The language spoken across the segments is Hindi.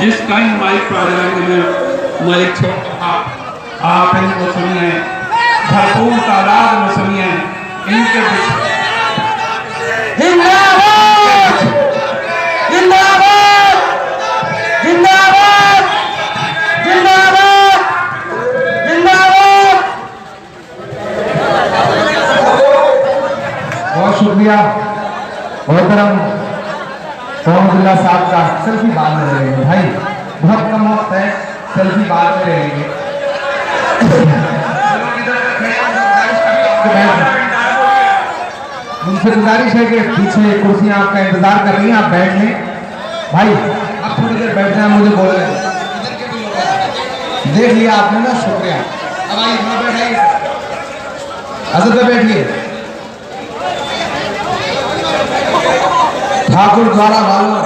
जिस टाइम माइक पर माइक छोड़ा आप इनको सुनिए, भरपूर तादाद में सुनिए। इनके जिंदाबाद जिंदाबाद जिंदाबाद जिंदाबाद जिंदाबाद। बहुत शुक्रिया मोहतरम मोहम्मदुल्लाह साहब का। सेल्फी बाद में रहेंगे भाई, बहुत कम वक्त है, सेल्फी बाद में रहेंगे। उनसे गुजारिश है कि पीछे कुर्सियां आपका इंतजार कर रही हैं, आप बैठ लें भाई। आप थोड़ी देर बैठ जाए, मुझे बोल रहे हैं देख लिया आपने ना, शुक्रिया। अब आइए बैठाइए, असद पे बैठिए। ठाकुर द्वारा वालों,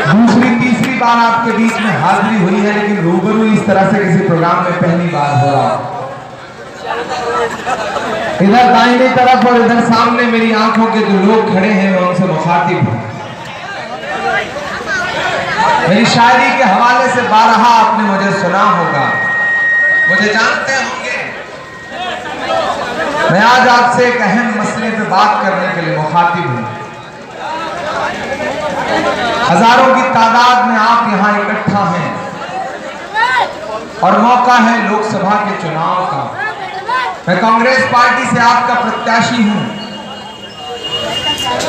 दूसरी तीसरी बार आपके बीच में हाजिरी हुई है, लेकिन रूबरू इस तरह से किसी प्रोग्राम में पहली बार हो रहा। इधर दाहिनी तरफ और इधर सामने मेरी आंखों के जो लोग खड़े हैं, मैं उनसे मुखातिब हूं। मेरी शायरी के हवाले से बारहा आपने मुझे सुना होगा, मुझे जानते होंगे। मैं आज आपसे एक अहम मसले पे बात करने के लिए मुखातिब हूं। हजारों की तादाद में आप यहां इकट्ठा हैं और मौका है लोकसभा के चुनाव का। मैं कांग्रेस पार्टी से आपका प्रत्याशी हूं,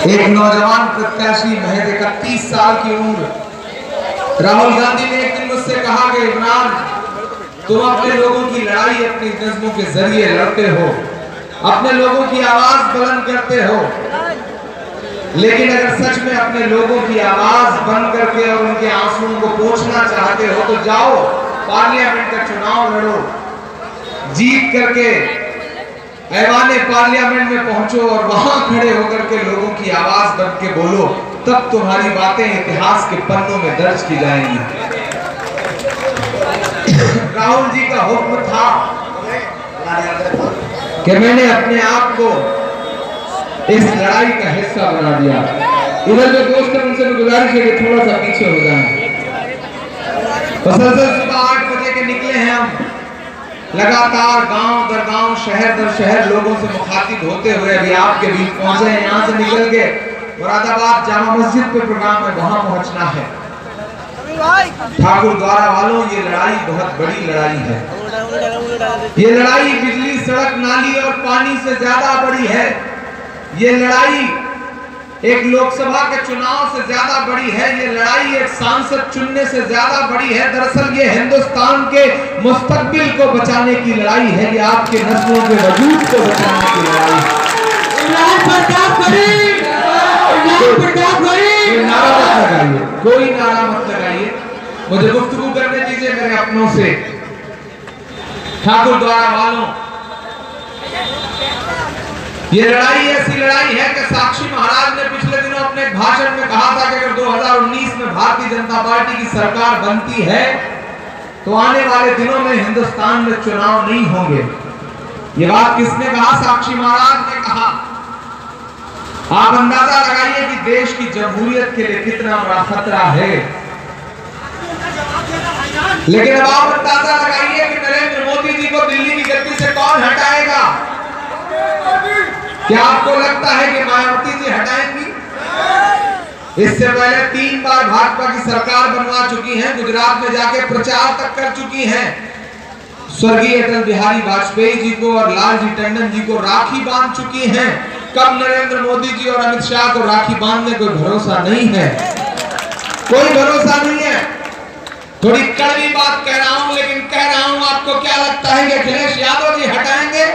एक नौजवान प्रत्याशी, महज 31 साल की उम्र। राहुल गांधी ने एक दिन मुझसे कहा कि इमरान, तुम अपने लोगों की लड़ाई अपनी नज़्मों के जरिए लड़ते हो, अपने लोगों की आवाज बुलंद करते हो, लेकिन अगर सच में अपने लोगों की आवाज बंद करके और उनके आंसुओं को पोंछना चाहते हो तो जाओ पार्लियामेंट का चुनाव लड़ो, जीत करके ऐवाने पार्लियामेंट में पहुंचो और वहां खड़े होकर के लोगों की आवाज बन के बोलो, तब तुम्हारी बातें इतिहास के पन्नों में दर्ज की जाएंगी। राहुल जी का हुक्म था कि मैंने अपने आप को इस लड़ाई का हिस्सा बना दिया। इधर जो दोस्त हैं उनसे गुजारिश है कि थोड़ा सा पीछे हो जाए। सुबह 8 बजे के निकले हैं हम, लगातार गांव दर गांव, शहर दर शहर लोगों से मुखातिब होते हुए अभी आपके बीच पहुंचे हैं। यहाँ से निकल के मुरादाबाद जामा मस्जिद पे प्रोग्राम में वहां पहुंचना है। ठाकुर द्वारा वालों, ये लड़ाई बहुत बड़ी लड़ाई है। ये लड़ाई बिजली, सड़क, नाली और पानी से ज्यादा बड़ी है। ये लड़ाई एक लोकसभा के चुनाव से ज्यादा बड़ी है। ये लड़ाई एक सांसद चुनने से ज्यादा बड़ी है। दरअसल ये हिंदुस्तान के मुस्तकबिल को बचाने की लड़ाई है। ये आपके नस्लों के वजूद को बचाने की लड़ाई है। कोई नारा मत लगाइए, मुझे गुफ्तगू करने दीजिए मेरे अपनों से। ठाकुर द्वारा वालों, ये लड़ाई ऐसी लड़ाई है कि साक्षी महाराज ने पिछले दिनों अपने भाषण में कहा था कि अगर 2019 में भारतीय जनता पार्टी की सरकार बनती है तो आने वाले दिनों में हिंदुस्तान में चुनाव नहीं होंगे। ये बात किसने कहा? साक्षी महाराज ने कहा। आप अंदाजा लगाइए कि देश की जमहूरियत के लिए कितना बड़ा खतरा है। लेकिन अब आप अंदाजा लगाइए कि नरेंद्र मोदी जी को दिल्ली की गद्दी से कौन हटाएगा? क्या आपको लगता है कि मायावती जी हटाएंगी? इससे पहले 3 बार भाजपा की सरकार बनवा चुकी हैं, गुजरात में जाके प्रचार तक कर चुकी हैं। स्वर्गीय अटल बिहारी वाजपेयी जी को और लालजी टंडन जी को राखी बांध चुकी हैं। कब नरेंद्र मोदी जी और अमित शाह को राखी बांधने कोई भरोसा नहीं है, कोई भरोसा नहीं है। थोड़ी कड़वी बात कह रहा हूं, लेकिन कह रहा हूं, आपको क्या लगता है कि अखिलेश यादव जी हटाएंगे?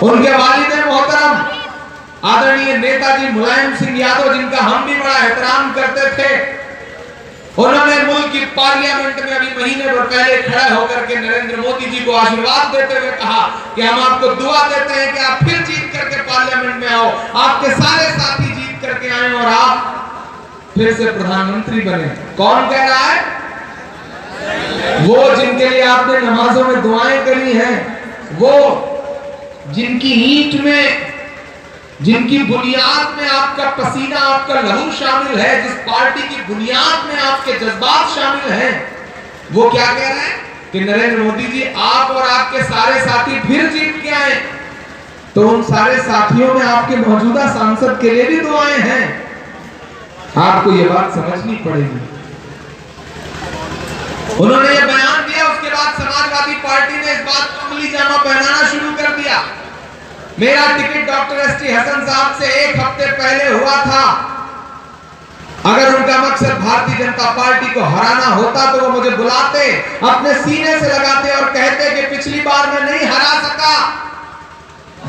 उनके वालिद मोहतरम आदरणीय नेताजी मुलायम सिंह यादव, जिनका हम भी बड़ा एहतराम करते थे, उन्होंने मुल्क की पार्लियामेंट में अभी महीने भर पहले खड़े होकर के नरेंद्र मोदी जी को आशीर्वाद देते हुए कहा कि हम आपको दुआ देते हैं कि आप फिर जीत करके पार्लियामेंट में आओ, आपके सारे साथी जीत करके आए और आप फिर से प्रधानमंत्री बने। कौन कह रहा है? वो जिनके लिए आपने नमाजों में दुआएं करी हैं, वो जिनकी ईंट में, जिनकी बुनियाद में आपका पसीना आपका लहू शामिल है, जिस पार्टी की बुनियाद में आपके जज्बात शामिल हैं, वो क्या कह रहे हैं कि नरेंद्र मोदी जी आप और आपके सारे साथी फिर जीत के आए। तो उन सारे साथियों में आपके मौजूदा सांसद के लिए भी दुआएं हैं। आपको ये बात समझनी पड़ेगी। उन्होंने ये बयान दिया, उसके बाद समाजवादी पार्टी ने इस बात को अमली जामा पहनाना शुरू कर दिया। मेरा टिकट डॉक्टर एसटी हसन साहब से 1 हफ्ते पहले हुआ था। अगर उनका मकसद भारतीय जनता पार्टी को हराना होता तो वो मुझे बुलाते, अपने सीने से लगाते और कहते कि पिछली बार मैं नहीं हरा सका,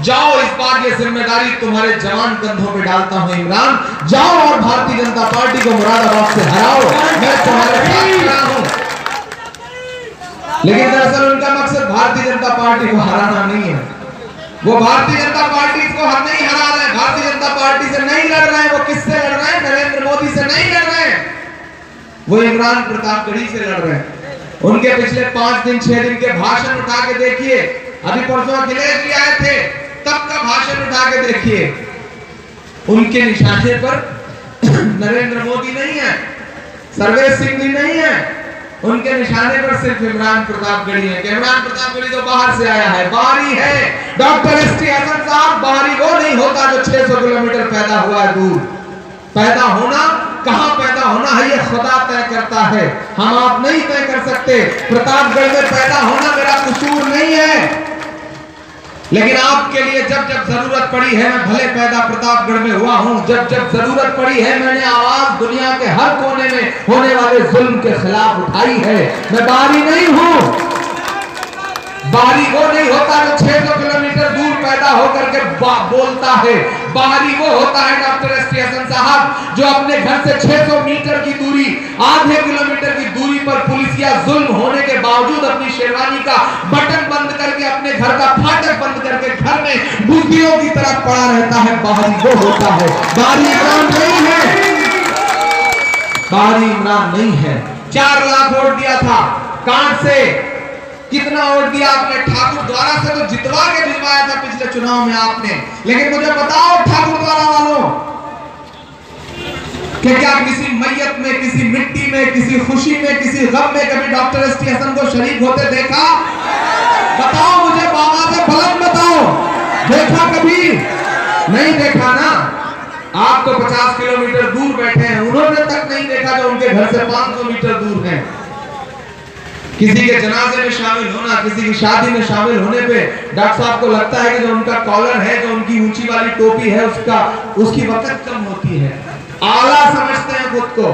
जाओ इस बार ये जिम्मेदारी तुम्हारे जवान कंधों पे डालता हूं इमरान, जाओ और भारतीय जनता पार्टी को मुरादाबाद से हराओ, मैं तुम्हारे साथ खड़ा हूं। लेकिन दरअसल उनका मकसद भारतीय जनता पार्टी को हराना नहीं है। वो भारतीय जनता पार्टी को नहीं हरा रहे हैं, भारतीय जनता पार्टी से नहीं लड़ रहे हैं। वो किससे लड़ रहे हैं? नरेंद्र मोदी से नहीं लड़ रहे हैं, वो इमरान प्रतापगढ़ी से लड़ रहे हैं। उनके पिछले 5 दिन 6 दिन के भाषण उठा के देखिए। अभी परसों अखिलेश जी आए थे, तब का भाषण उठा के देखिए, उनके निशाने पर नरेंद्र मोदी नहीं है, सर्वेश सिंह भी नहीं है, उनके निशाने पर सिर्फ इमरान प्रतापगढ़ी है। इमरान प्रतापगढ़ी तो बाहर से आया है, बाहरी है। डॉक्टर एसटी हसन साहब बाहरी वो नहीं होता जो 600 किलोमीटर पैदा हुआ है दूर। पैदा होना, कहां पैदा होना है, ये खुदा तय करता है, हम आप नहीं तय कर सकते। प्रतापगढ़ में पैदा होना मेरा कसूर नहीं है, लेकिन आपके लिए जब जब जरूरत पड़ी है, मैं भले पैदा प्रतापगढ़ में हुआ हूं, जब जब जरूरत पड़ी है मैंने आवाज दुनिया के हर कोने में होने वाले जुल्म के खिलाफ उठाई है। मैं बाहरी नहीं हूं, बाहरी वो नहीं होता जो 600 किलोमीटर दूर पैदा होकर के बोलता है। बाहरी वो होता है डॉक्टर एसटी हसन साहब जो अपने घर से 600 मीटर की दूरी, आधे किलोमीटर की दूरी पर पुलिसिया जुल्म होने के बावजूद अपनी शेरवानी का बटन बंद करके, अपने घर का फाटक बंद करके घर में बुद्धियों की तरह पड़ा रहता है। बाहरी वो होता है, बाहरी इमरान नहीं है, बाहरी इमरान नहीं है। 4 लाख वोट दिया था कांट से, कितना वोट दिया आपने? ठाकुर द्वारा से तो जितवा के भिजवाया था पिछले चुनाव में आपने। लेकिन मुझे बताओ ठाकुर द्वारा वालों कि क्या किसी मैयत में, किसी मिट्टी में, किसी खुशी में, किसी गम में कभी डॉक्टर एसटी हसन को शरीक होते देखा? बताओ मुझे, बाबा से बुलंद बताओ, देखा कभी? नहीं देखा ना। आप तो 50 किलोमीटर दूर बैठे हैं, उन्होंने तक नहीं देखा जो उनके घर से 500 मीटर दूर है। किसी के जनाजे में शामिल होना, किसी की शादी में शामिल होने पे डॉक्टर साहब को लगता है कि जो उनका कॉलर है, जो उनकी ऊंची वाली टोपी है, उसकी वक़्त कम होती है। आला समझते हैं खुद को,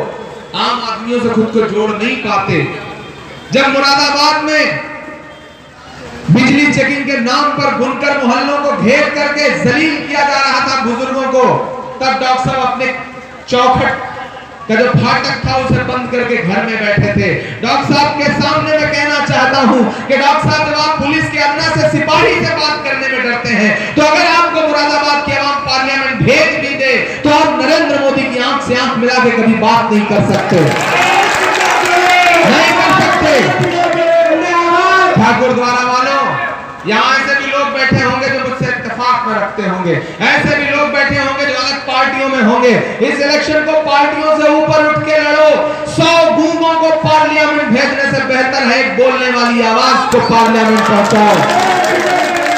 आम आदमियों से खुद को जोड़ नहीं पाते। जब मुरादाबाद में बिजली चेकिंग के नाम पर बुनकर मोहल्लों को घेर करके जलील किया जा रहा था बुजुर्गों को, तब डॉक्टर साहब अपने चौखट का जो फाटक था उसे बंद करके घर में बैठे थे। डॉक्टर साहब के सामने मैं कहना चाहता हूं कि डॉक्टर साहब जब आप पुलिस के अदना से सिपाही से बात करने में डरते हैं, तो अगर आपको मुरादाबाद की आवाम पार्लियामेंट भेज भी दे तो आप नरेंद्र मोदी की आंख से आंख मिला के कभी बात नहीं कर सकते, नहीं कर सकते। ठाकुर द्वारा वालों, यहाँ ऐसे भी लोग बैठे होंगे जो मुझसे इत्तेफाक में रखते होंगे, ऐसे भी लोग बैठे होंगे जो अलग पार्टियों में होंगे। इस इलेक्शन को पार्टियों से ऊपर उठ के लड़ो। 100 गूंगों को पार्लियामेंट भेजने से बेहतर है एक बोलने वाली आवाज को पार्लियामेंट पहुंचाओ।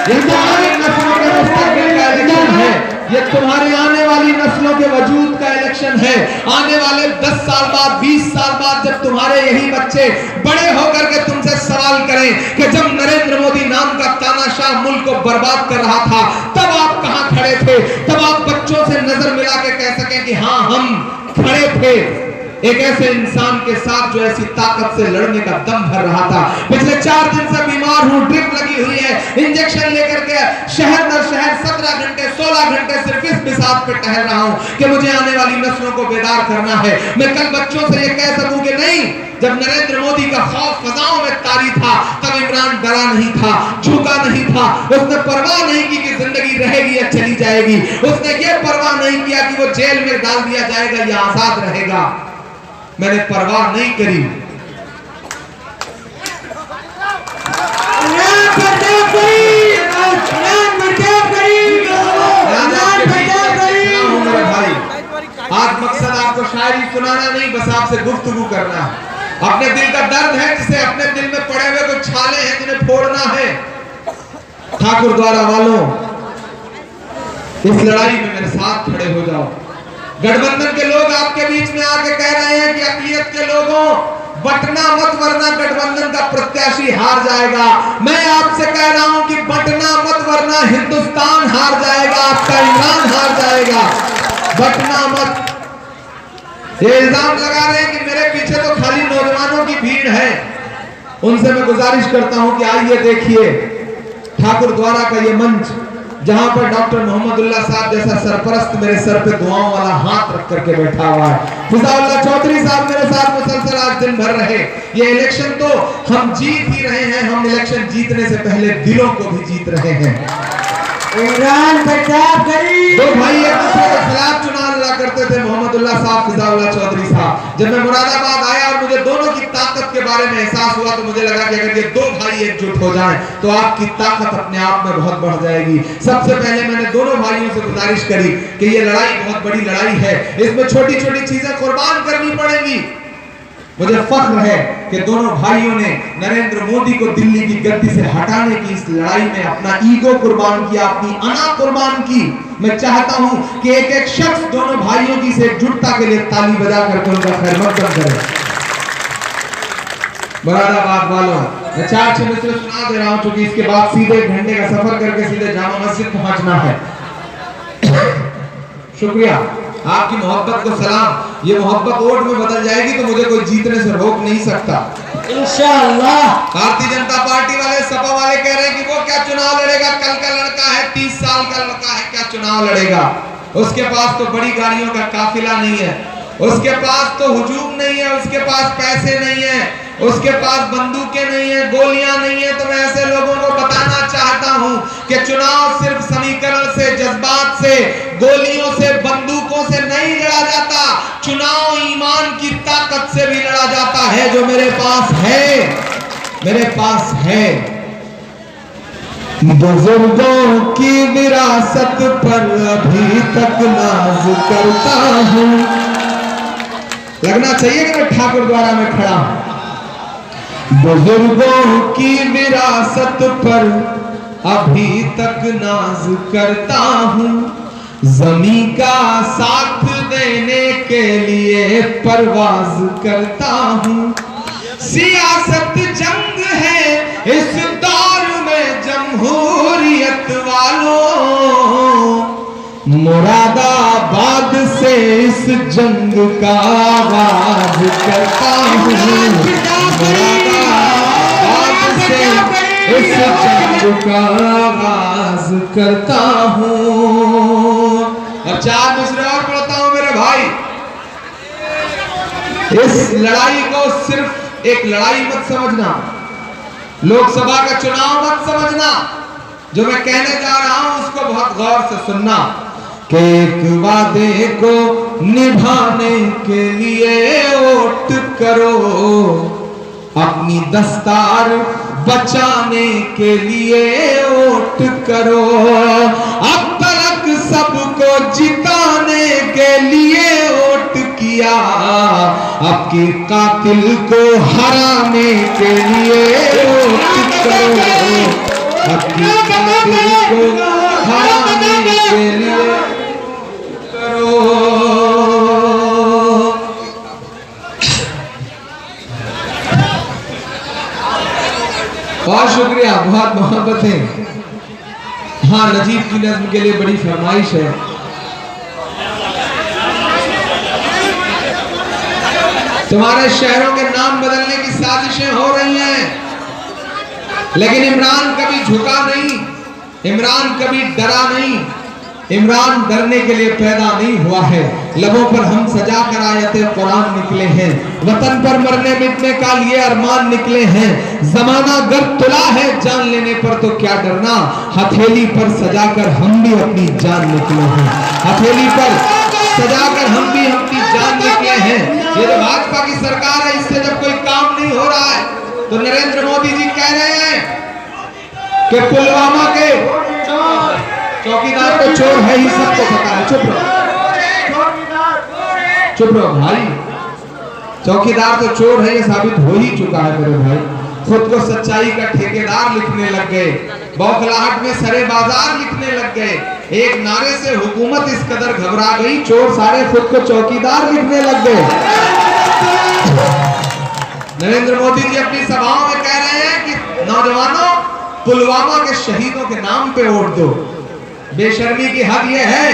ये तुम्हारी नस्लों के मुस्तकबिल का इलेक्शन है, ये तुम्हारी आने वाली नस्लों के वजूद का इलेक्शन है। आने वाले 10 साल बाद, 20 साल बाद जब तुम्हारे यही बच्चे बड़े होकर के तुमसे सवाल करें कि जब नरेंद्र मोदी नाम का तानाशाह मुल्क को बर्बाद कर रहा था तब आप कहां खड़े थे, तब आप बच्चों से नजर मिला के कह सकें कि हां हम खड़े थे एक ऐसे इंसान के साथ जो ऐसी ताकत से लड़ने का दम भर रहा था। पिछले 4 दिन से बीमार हूं, ड्रिप लगी हुई है, इंजेक्शन लेकर के शहर दर शहर 17 घंटे 16 घंटे सिर्फ इस बिसात पे टहल रहा हूं कि मुझे आने वाली नस्लों को बेदार करना है। मैं कल बच्चों से ये कह सकूं कि नहीं, जब नरेंद्र मोदी का खौफ फजाओं में तारी था तब इमरान डरा नहीं था, झुका नहीं था, उसने परवाह नहीं की कि जिंदगी रहेगी या चली जाएगी, उसने ये परवाह नहीं किया कि वो जेल में डाल दिया जाएगा या आजाद रहेगा। मैंने परवाह नहीं करी। आज आपको शायरी सुनाना नहीं, बस आपसे गुफ्तगू करना है। अपने दिल का दर्द है जिसे अपने दिल में पड़े हुए कुछ छाले हैं जिन्हें फोड़ना है। ठाकुर द्वारा वालों, इस लड़ाई में मेरे साथ खड़े हो जाओ। गठबंधन के लोग आपके बीच में आके कह रहे हैं कि अक़लियत के लोगों बटना मत, वरना गठबंधन का प्रत्याशी हार जाएगा। मैं आपसे कह रहा हूं कि बटना मत, वरना हिंदुस्तान हार जाएगा, आपका ईमान हार जाएगा। बटना मत। ये इल्जाम लगा रहे हैं कि मेरे पीछे तो खाली नौजवानों की भीड़ है। उनसे मैं गुजारिश करता हूं कि आइए देखिए ठाकुर द्वारा का ये मंच, जहां पर डॉक्टर मोहम्मदुल्लाह साहब जैसा सरपरस्त मेरे सर पे दुआओं वाला हाथ रख करके बैठा हुआ है। फिजाउल्लाह चौधरी साहब मेरे साथ मुसलसल आज दिन भर रहे। ये इलेक्शन तो हम जीत ही रहे हैं, हम इलेक्शन जीतने से पहले दिलों को भी जीत रहे हैं। इमरान प्रताप गरीब दो भाई एक दूसरे के खिलाफ चुनाव लड़ा करते थे, मोहम्मदुल्लाह साहब, फिजाउल्लाह चौधरी साहब। जब मैं मुरादाबाद आया और मुझे दोनों की ताकत के बारे में एहसास हुआ तो मुझे लगा कि अगर ये दो भाई एकजुट हो जाएं तो आपकी ताकत अपने आप में बहुत बढ़ जाएगी। सबसे पहले मैंने दोनों भाइयों से गुजारिश करी कि ये लड़ाई बहुत बड़ी लड़ाई है, इसमें छोटी छोटी चीजें कुर्बान करनी पड़ेंगी। मुझे फख्र है कि दोनों भाइयों ने नरेंद्र मोदी को दिल्ली की गद्दी से हटाने की इस लड़ाई में अपना ईगो कुर्बान किया, अपनी अना कुर्बान की। मैं चाहता हूं कि एक एक शख्स दोनों भाइयों की से एकजुटता के लिए ताली बजा करके उनका खैर मकदम करे। मुरादाबाद वालों, मैं 4-6 मिसरे सुना दे रहा हूं क्योंकि इसके बाद सीधे 1 घंटे का सफर करके सीधे जामा मस्जिद पहुंचना है। शुक्रिया, आपकी मोहब्बत को सलाम। ये मोहब्बत वोट में बदल जाएगी तो मुझे कोई जीतने से रोक नहीं सकता इंशाअल्लाह। भारतीय जनता पार्टी वाले, सपा वाले कह रहे हैं कि वो क्या चुनाव लड़ेगा, कल का लड़का है, 30 साल का लड़का है, क्या चुनाव लड़ेगा। उसके पास तो बड़ी गाड़ियों का काफिला नहीं है, उसके पास तो हुजूम नहीं है, उसके पास पैसे नहीं है, उसके पास बंदूकें नहीं है, गोलियां नहीं है। तो मैं ऐसे लोगों को बताना चाहता हूं कि चुनाव सिर्फ समीकरण से, जज्बात से, गोलियों से, बंदूकों से नहीं लड़ा जाता। चुनाव ईमान की ताकत से भी लड़ा जाता है, जो मेरे पास है, मेरे पास है। बुजुर्गों की विरासत पर अभी तक नाज करता हूं। लगना चाहिए कि मैं ठाकुर द्वारा में खड़ा हूं। बुजुर्गों की विरासत पर अभी तक नाज करता हूं। ज़मीं का साथ देने के लिए परवाज करता हूं। सियासत जंग है इस दौर में जमहूरियत वालों। मुरादाबाद से इस जंग का आगाज करता हूँ। मुरादाबाद से इस जंग का आगाज करता हूँ। अब 4 मिसरे और पढ़ता हूँ मेरे भाई। इस लड़ाई को सिर्फ एक लड़ाई मत समझना, लोकसभा का चुनाव मत समझना। जो मैं कहने जा रहा हूं उसको बहुत गौर से सुनना कि एक वादे को निभाने के लिए वोट करो, अपनी दस्तार बचाने के लिए वोट करो, अब तक सबको जिताने के लिए वोट किया, आपके कातिल को हराने के लिए वोट करो, आपके कातिल को हराने के लिए करो। बहुत शुक्रिया, बहुत मोहब्बत है। हाँ, नजीब की नज़्म के लिए बड़ी फरमाइश है। तुम्हारे शहरों के नाम बदलने की साजिशें हो रही हैं, लेकिन इमरान कभी झुका नहीं, इमरान कभी डरा नहीं, इमरान डरने के लिए पैदा नहीं हुआ है। लबों पर हम सजा कर आयते कुरान निकले हैं, वतन पर मरने मिटने का लिए अरमान निकले हैं। जमाना गर तुला है, जान लेने पर तो क्या डरना, हथेली पर सजाकर हम भी अपनी जान निकले हैं, हथेली पर सजाकर हम भी अपनी जान निकले हैं। ये जो भाजपा की सरकार है, इससे जब कोई काम नहीं हो रहा है तो नरेंद्र मोदी जी कह रहे हैं कि पुलवामा के चौकीदार तो चोर है ही, सबको पता है। चुप रहो, चुप रहो भाई, चौकीदार तो चोर है ये साबित हो ही चुका है मेरे भाई। खुद को सच्चाई का ठेकेदार लिखने लग गए, बौखलाहट में सरे बाजार लिखने लग गए। एक नारे से हुकूमत इस कदर घबरा गई, चोर सारे खुद को चौकीदार लिखने लग गए। नरेंद्र मोदी जी अपनी सभाओं में कह रहे हैं कि नौजवानों, पुलवामा के शहीदों के नाम पे वोट दो। बेशर्मी की हद यह है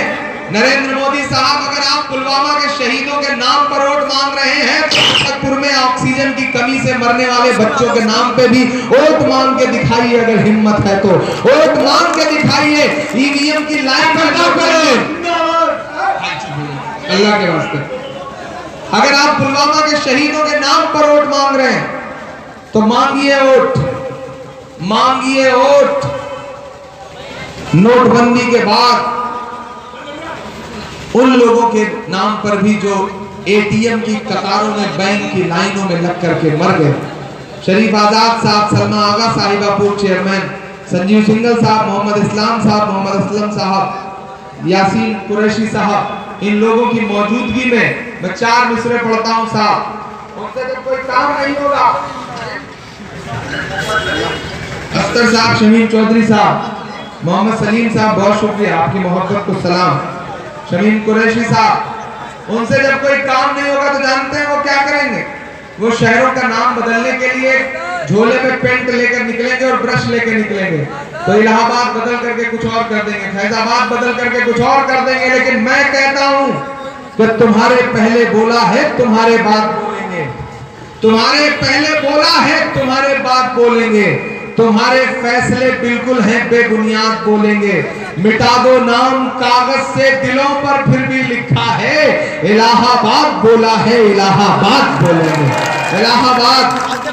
नरेंद्र मोदी साहब, अगर आप पुलवामा के शहीदों के नाम पर वोट मांग रहे हैं तो मुजफ्फरपुर में ऑक्सीजन की कमी से मरने वाले बच्चों के नाम पे भी वोट मांग के दिखाइए। अगर हिम्मत है तो वोट मांग के दिखाइए, ईवीएम की लाइन में ना करें। अल्लाह के वास्ते, अगर आप पुलवामा के शहीदों के नाम पर वोट मांग रहे हैं तो मांगिए वोट, मांगिए वोट। नोटबंदी के बाद उन लोगों के नाम पर भी जो एटीएम की कतारों में, बैंक की लाइनों में लग करके मर गए। शरीफ आजाद साहब, सलमा आगा साहिबा पूर्व चेयरमैन, संजीव सिंघल साहब, मोहम्मद इस्लाम साहब, मोहम्मद असलम साहब, यासीन कुरैशी साहब, इन लोगों की मौजूदगी में मैं 4 मिसरे पढ़ता हूं साहब। उनसे जब कोई काम नहीं होगा, अख्तर साहब, शमीम चौधरी साहब, मोहम्मद सलीम साहब, बहुत शुक्रिया, आपकी मोहब्बत को सलाम। शमीम कुरैशी साहब, उनसे जब कोई काम नहीं होगा तो जानते हैं वो क्या करेंगे? वो शहरों का नाम बदलने के लिए झोले में पेंट लेकर निकलेंगे और ब्रश लेकर निकलेंगे। तो इलाहाबाद बदल करके कुछ और कर देंगे, फैजाबाद बदल करके कुछ और कर देंगे। लेकिन मैं कहता हूं कि तुम्हारे पहले बोला है, तुम्हारे बाद बोलेंगे। तुम्हारे पहले बोला है, तुम्हारे बाद बोलेंगे। तुम्हारे फैसले बिल्कुल हैं बेबुनियाद, बोलेंगे। मिटा दो नाम कागज से, दिलों पर फिर भी लिखा है इलाहाबाद बोला है, इलाहाबाद बोलेंगे। इलाहाबाद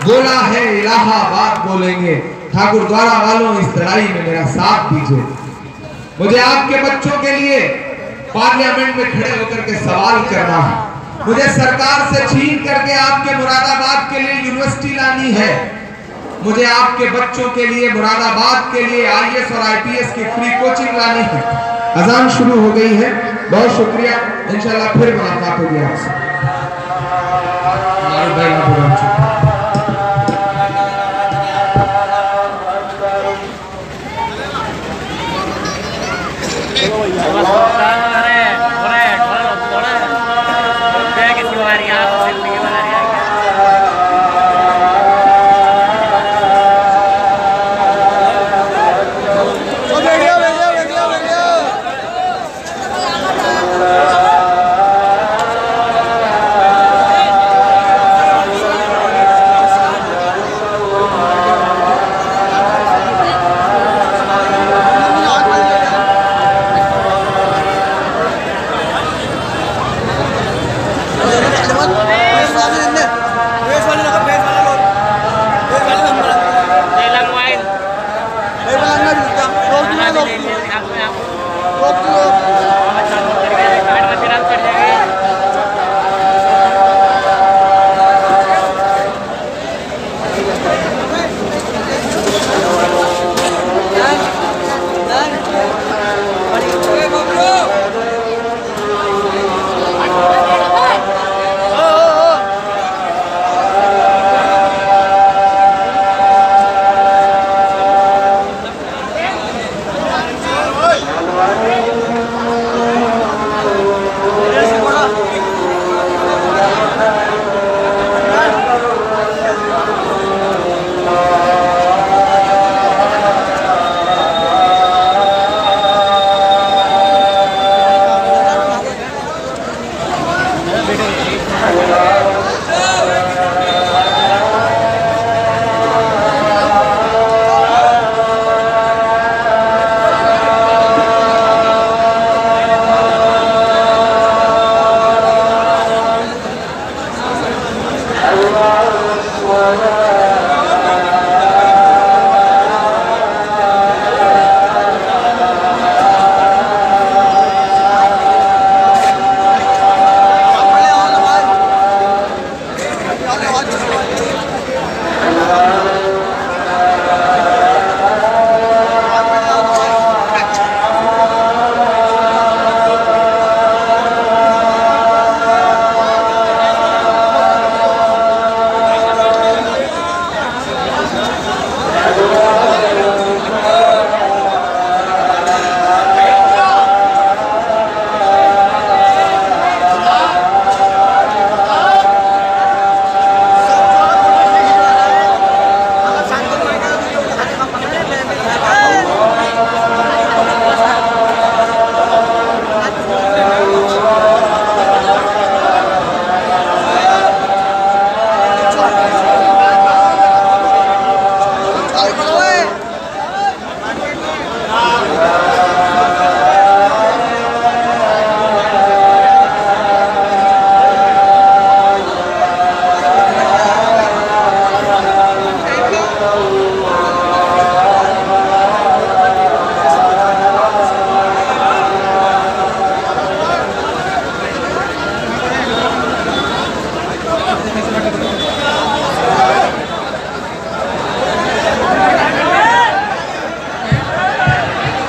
बोला है, इलाहाबाद बोलेंगे। ठाकुर द्वारा वालों, इस लड़ाई में मेरा साथ दीजिए। मुझे आपके बच्चों के लिए पार्लियामेंट में खड़े होकर के सवाल करना है। मुझे सरकार से छीन करके आपके मुरादाबाद के लिए यूनिवर्सिटी लानी है। मुझे आपके बच्चों के लिए, मुरादाबाद के लिए आईएएस और आईपीएस की फ्री कोचिंग लानी है। अजान शुरू हो गई है, बहुत शुक्रिया, इंशाल्लाह फिर मुलाकात होगी आपसे।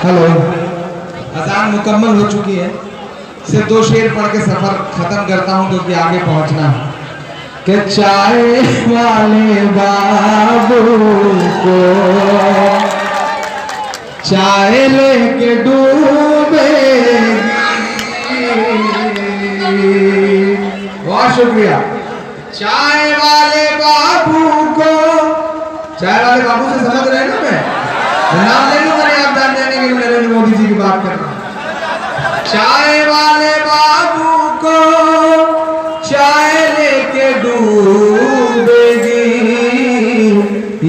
हेलो, अजान मुकम्मल हो चुकी है। सिर्फ 2 शेर पढ़ के सफर खत्म करता हूँ क्योंकि आगे पहुंचना है। कि चाय वाले बाबू को चाय लेके डूबे। बहुत शुक्रिया। चाय वाले बाबू को, चाय वाले बाबू से समझ रहे हैं ना? मैं नाम ले लूंगा, आप जान जाने के नरेंद्र मोदी जी की बात कर रहा हूं। चाय वाले बाबू को चाय लेके डूबेगी,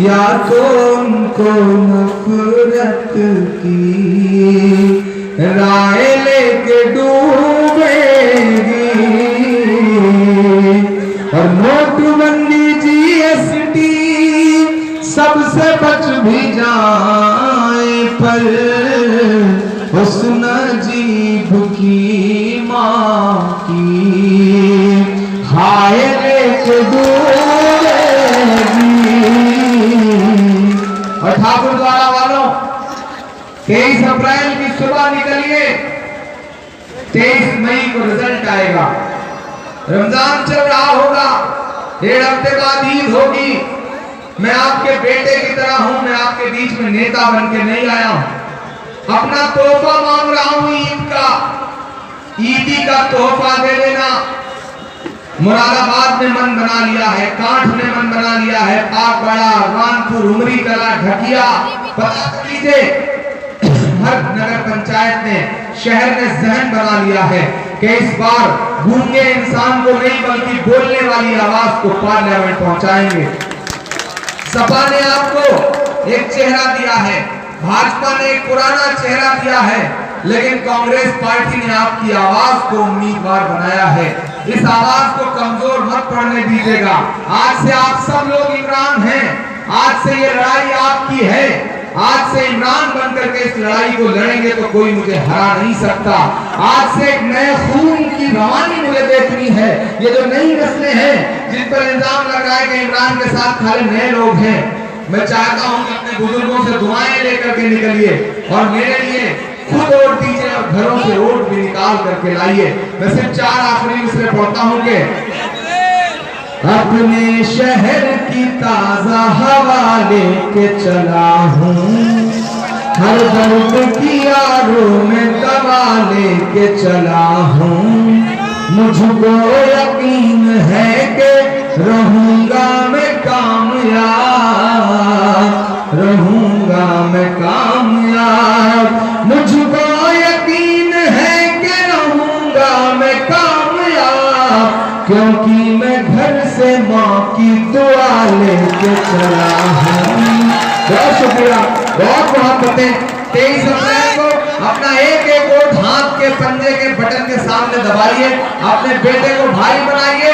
या तो उनको नफरत की राय लेके डूबेगी। और नोटबंदी जीएसटी सबसे बच भी जाए, पर हुस्न जीभ की माँ की हाय लेके डूबेगी। और ठाकुर द्वारा वालों, 23 अप्रैल की सुबह निकलिए, 23 मई को रिजल्ट आएगा। रमजान चल रहा होगा, 1.5 हफ्ते बाद ईद होगी। मैं आपके बेटे की तरह हूं, मैं आपके बीच में नेता बन के नहीं आया हूं। अपना तोहफा मांग रहा हूं ईद का, ईदी का तोहफा दे देना। मुरादाबाद ने मन बना लिया है, कांठ ने मन बना लिया है, पाकबड़ा, रानपुर, उमरी कला, ढकिया, पता कीजिए हर नगर पंचायत ने, शहर ने जहन बना लिया है कि इस बार गूंगे इंसान को नहीं बल्कि बोलने वाली आवाज को पार्लियामेंट पहुंचाएंगे। सपा ने आपको एक चेहरा दिया है, भाजपा ने एक पुराना चेहरा दिया है, लेकिन कांग्रेस पार्टी ने आपकी आवाज को उम्मीदवार बनाया है। इस आवाज को कमजोर मत पड़ने दीजिएगा। आज से आप सब लोग इमरान हैं, आज से ये लड़ाई आपकी है। आज से इमरान बनकर के इस लड़ाई को लड़ेंगे तो कोई मुझे हरा नहीं सकता। आज से एक नए खून की रवानी मुझे देखनी है। ये जो नई नस्लें हैं जिन पर इल्जाम लग रहा है कि इमरान के साथ खाली नए लोग हैं, मैं चाहता हूं कि अपने बुजुर्गों से दुआएं लेकर के निकलिए और मेरे लिए खुद वोट दीजिए और घरों से वोट भी निकाल करके लाइए। मैं सिर्फ 4 आखिरी मिसरे पढ़ता हूं कि अपने शहर की ताजा हवा लेके चला हूँ, हर दर्द की आड़ों में दवा लेके चला हूँ। मुझको यकीन है कि रहूंगा मैं कामयाब, रहूंगा मैं कामयाब। मुझको यकीन है कि रहूंगा मैं कामयाब, क्योंकि मैं घर से माँ की दुआ लेके चला हूँ। बहुत शुक्रिया, बहुत मोहब्बतें। 23 अप्रैल को अपना एक एक वोट हाथ के पंजे के बटन के सामने दबाइए, अपने बेटे को भाई बनाइए।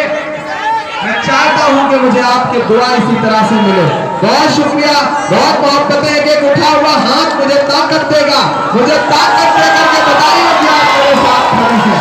मैं चाहता हूं कि मुझे आपके दुआ इसी तरह से मिले। बहुत शुक्रिया, बहुत मोहब्बतें। एक उठा हुआ हाथ मुझे ताकत देगा, मुझे ताकत देकर के बताइए कि आप मेरे साथ खड़े हैं।